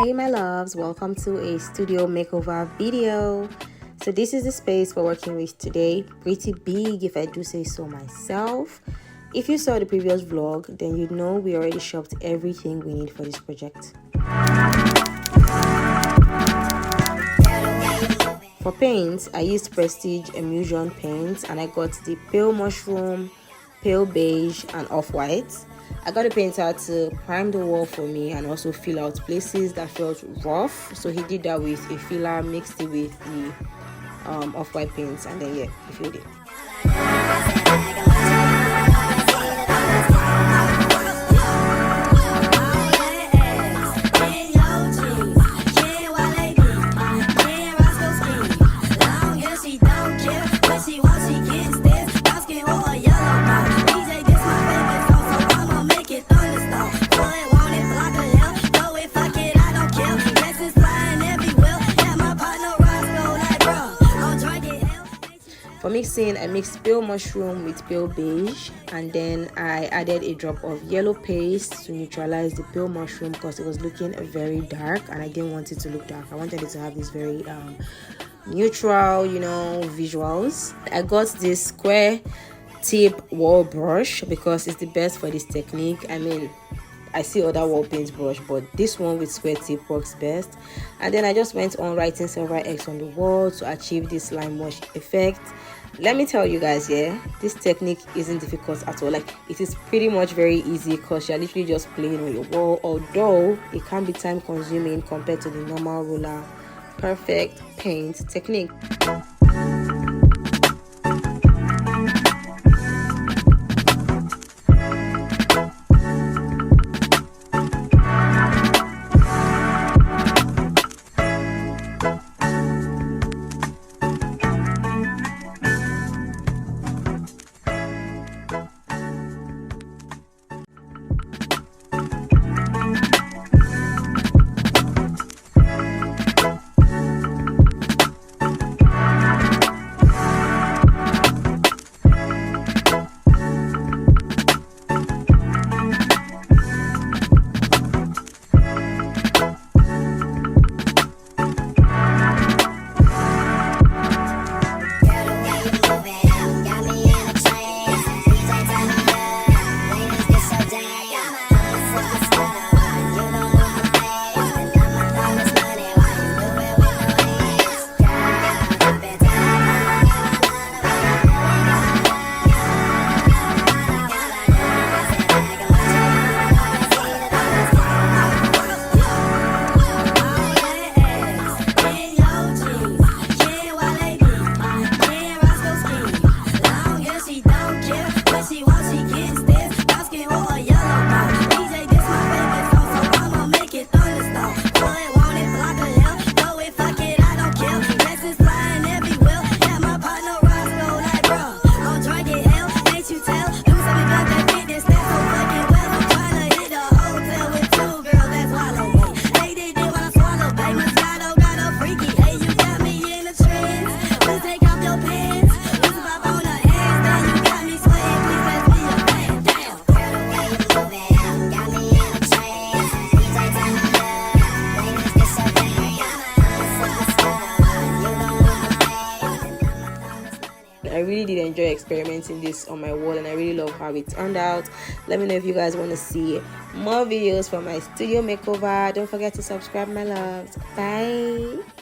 Hey my loves, welcome to a studio makeover video. So this is the space we're working with today. Pretty big if I do say so myself. If you saw the previous vlog, then you know we already shopped everything we need for this project. For paints, I used Prestige Emulsion paints and I got the pale mushroom, pale beige and off-white. I got a painter to prime the wall for me and also fill out places that felt rough. So he did that with a filler, mixed it with the off-white paints, and then yeah, he filled it. For mixing, I mixed pale mushroom with pale beige, and then I added a drop of yellow paste to neutralize the pale mushroom because it was looking very dark and I didn't want it to look dark. I wanted it to have this very neutral, you know, visuals. I got this square tip wall brush because it's the best for this technique. I mean, I see other wall paint brush, but this one with square tip works best. And then I just went on writing several X on the wall to achieve this lime wash effect. Let me tell you guys, yeah, this technique isn't difficult at all. Like, it is pretty much very easy because you're literally just playing on your wall, although it can be time consuming compared to the normal roller perfect paint technique. I really did enjoy experimenting this on my wall and I really love how it turned out. Let me know if you guys want to see more videos from my studio makeover. Don't forget to subscribe, my loves. Bye.